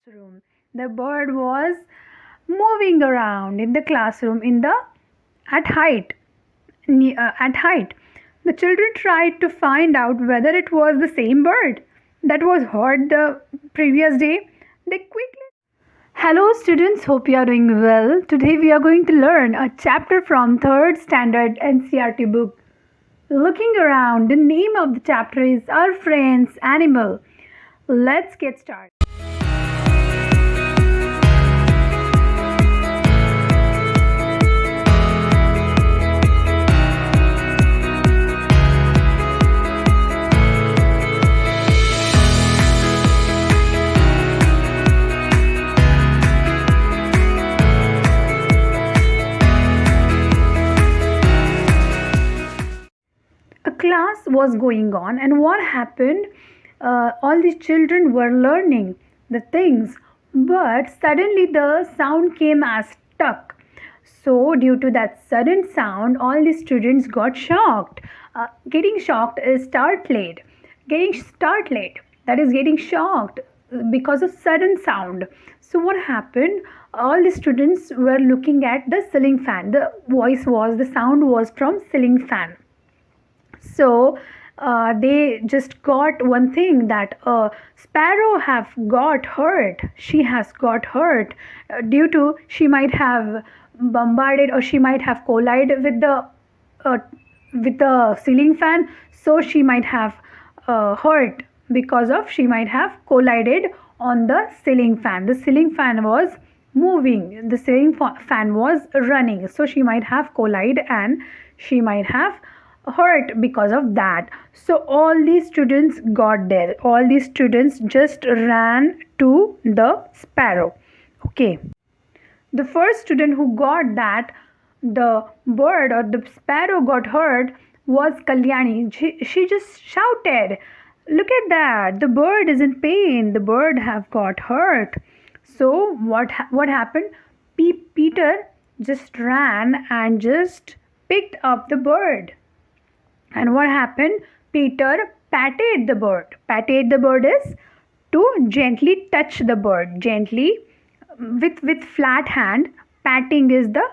classroom. The bird was moving around in the classroom at height. At height. The children tried to find out whether it was the same bird that was heard the previous day. They quickly. Hello students, hope you are doing well. Today we are going to learn a chapter from 3rd standard NCERT book. Looking around, the name of the chapter is Our Friends Animal. Let's get started. A class was going on, and what happened? All the children were learning the things, but suddenly the sound came as stuck. So, due to that sudden sound, all the students got shocked. Getting shocked is startled. Getting startled, that is getting shocked because of sudden sound. So, what happened? All the students were looking at the ceiling fan. The sound was from ceiling fan. So they just got one thing, that a sparrow have got hurt. She has got hurt due to she might have bombarded, or she might have collided with the ceiling fan. So she might have hurt because of she might have collided on the ceiling fan. The ceiling fan was moving. The ceiling fan was running. So she might have collided and she might have hurt because of that. So all these students got there. All these students just ran to the sparrow. Okay. The first student who got that the bird or the sparrow got hurt was Kalyani. She just shouted, "Look at that! The bird is in pain. The bird have got hurt." So what happened? Peter just ran and just picked up the bird. And what happened? Peter patted the bird. Patted the bird is to gently touch the bird. Gently, with flat hand. Patting is the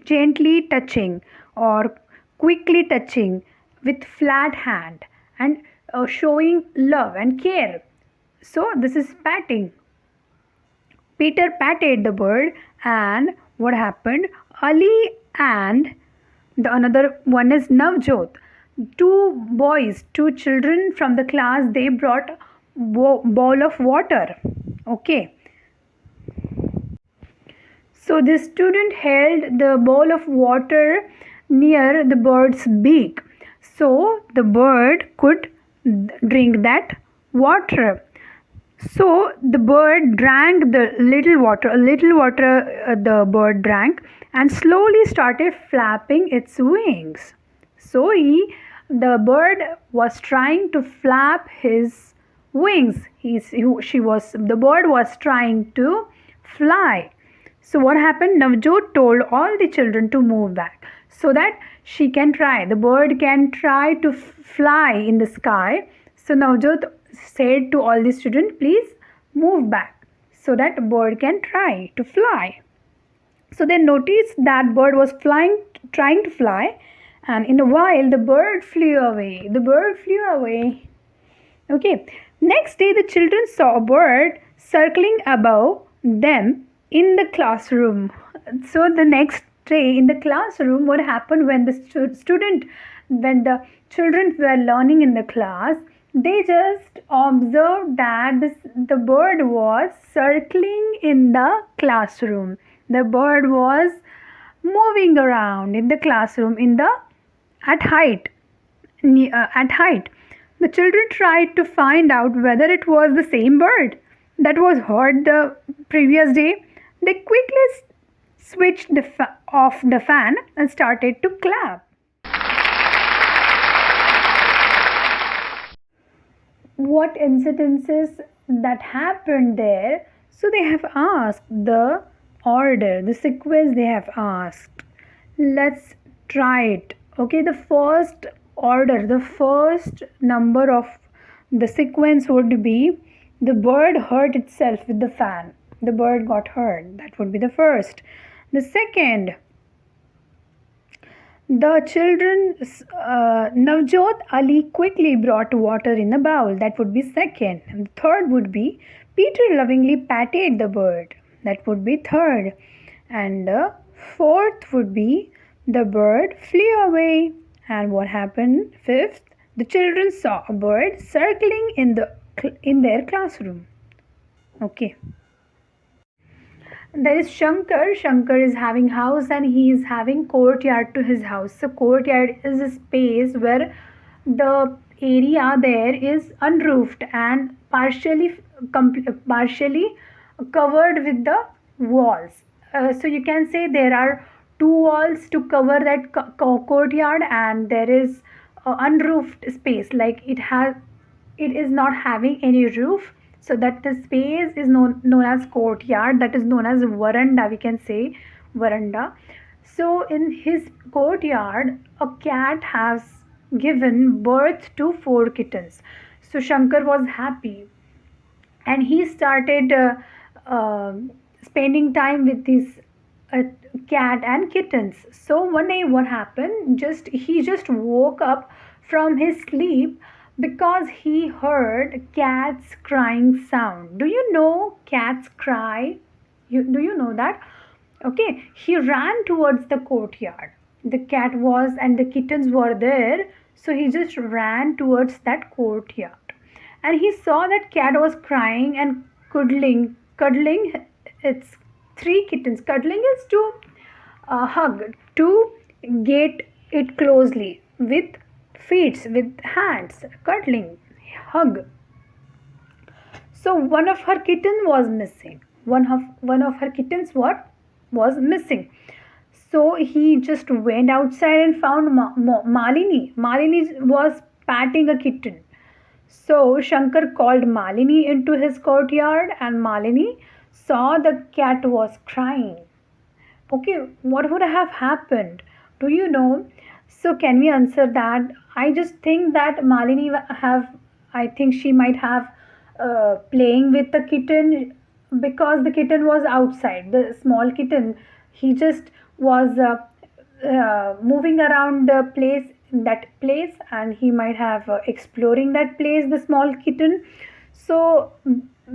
gently touching or quickly touching with flat hand, and showing love and care. So this is patting. Peter patted the bird, and what happened? Ali and the another one is Navjot. Two children from the class, they brought bowl of water. Okay. So this student held the bowl of water near the bird's beak, so the bird could drink that water. So the bird drank a little water the bird drank, and slowly started flapping its wings. So the bird was trying to flap his wings. The bird was trying to fly. So what happened? Navjot told all the children to move back so that she can try. The bird can try to fly in the sky. So Navjot said to all the students, please move back so that the bird can try to fly. So they noticed that bird was trying to fly, and in a while the bird flew away. Okay. Next day the children saw a bird circling above them in the classroom. So the next day in the classroom, what happened when the children were learning in the class, they just observed that the bird was circling in the classroom. The bird was moving around in the classroom at height. The children tried to find out whether it was the same bird that was heard the previous day. They quickly switched off the fan and started to clap. What incidences that happened there? So they have asked the order, the sequence they have asked. Let's try it. Okay, the first order, the first number of the sequence would be The bird hurt itself with the fan. The bird got hurt. That would be the first. The second, the children, Navjot Ali quickly brought water in a bowl. That would be second. And the third would be Peter lovingly patted the bird. That would be third. And the fourth would be the bird flew away. And what happened? Fifth, the children saw a bird circling in their classroom. Okay. There is Shankar. Shankar is having house and he is having courtyard to his house. So courtyard is a space where the area there is unroofed and partially covered with the walls. So you can say there are two walls to cover that courtyard, and there is unroofed space, like it is not having any roof, so that the space is known as courtyard, that is known as veranda, we can say veranda. So in his courtyard a cat has given birth to 4 kittens. So Shankar was happy and he started spending time with these cat and kittens. So one day what happened, he just woke up from his sleep because he heard cats crying sound. Do you know cats cry? Do you know that? Okay, he ran towards the courtyard. The cat was and the kittens were there, so he just ran towards that courtyard. And he saw that cat was crying and cuddling its 3 kittens. Cuddling is to hug, to get it closely with feet, with hands, cuddling, hug. So one of her kitten was missing. One of her kittens was missing. So he just went outside and found Malini. Malini was patting a kitten. So Shankar called Malini into his courtyard and Malini saw the cat was crying. Okay, what would have happened? Do you know? So can we answer that? I just think that Malini I think she might have playing with the kitten, because the kitten was outside. The small kitten, he just was moving around that place, and he might have exploring that place, the small kitten. So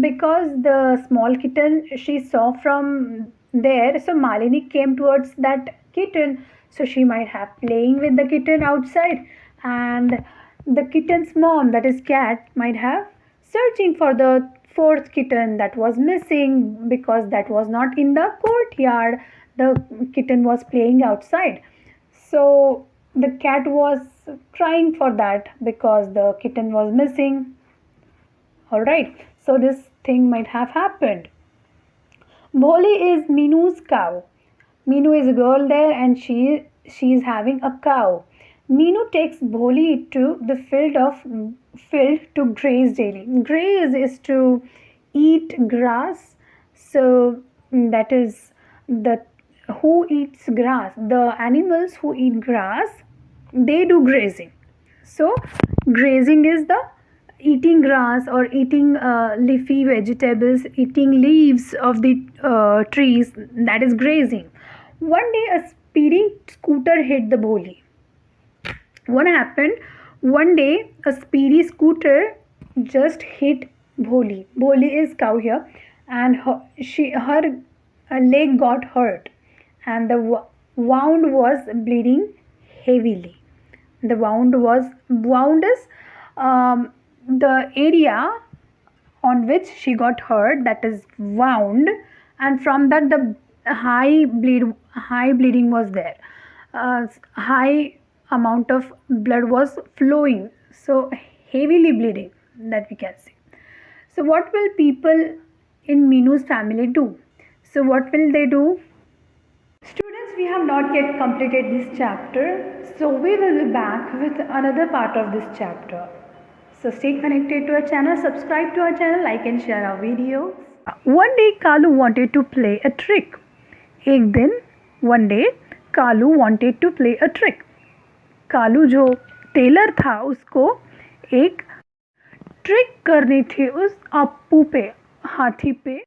because the small kitten she saw from there, so Malini came towards that kitten, so she might have playing with the kitten outside, and the kitten's mom, that is cat, might have searching for the 4th kitten that was missing, because that was not in the courtyard. The kitten was playing outside. So the cat was crying for that because the kitten was missing. Alright, so this thing might have happened. Bholi is Minu's cow. Minu is a girl there and she is having a cow. Minu takes Bholi to the field to graze daily. Graze is to eat grass. So that is who eats grass. The animals who eat grass, they do grazing. So grazing is the eating grass or eating leafy vegetables, eating leaves of the trees, that is grazing. One day a speeding scooter hit the Bholi. What happened? One day a speedy scooter just hit Bholi. Bholi is cow here, and her leg got hurt, and the wound was bleeding heavily. The wound is the area on which she got hurt, that is wound, and from that the high bleeding was there. High amount of blood was flowing, so heavily bleeding, that we can see. So what will people in Minu's family do? So what will they do? Students, we have not yet completed this chapter, so we will be back with another part of this chapter. So stay connected to our channel, subscribe to our channel, like and share our videos. One day Kalu wanted to play a trick. One day Kalu wanted to play a trick. Kalu जो Taylor था उसको एक trick करनी थी उस अप्पू पे, हाथी पे।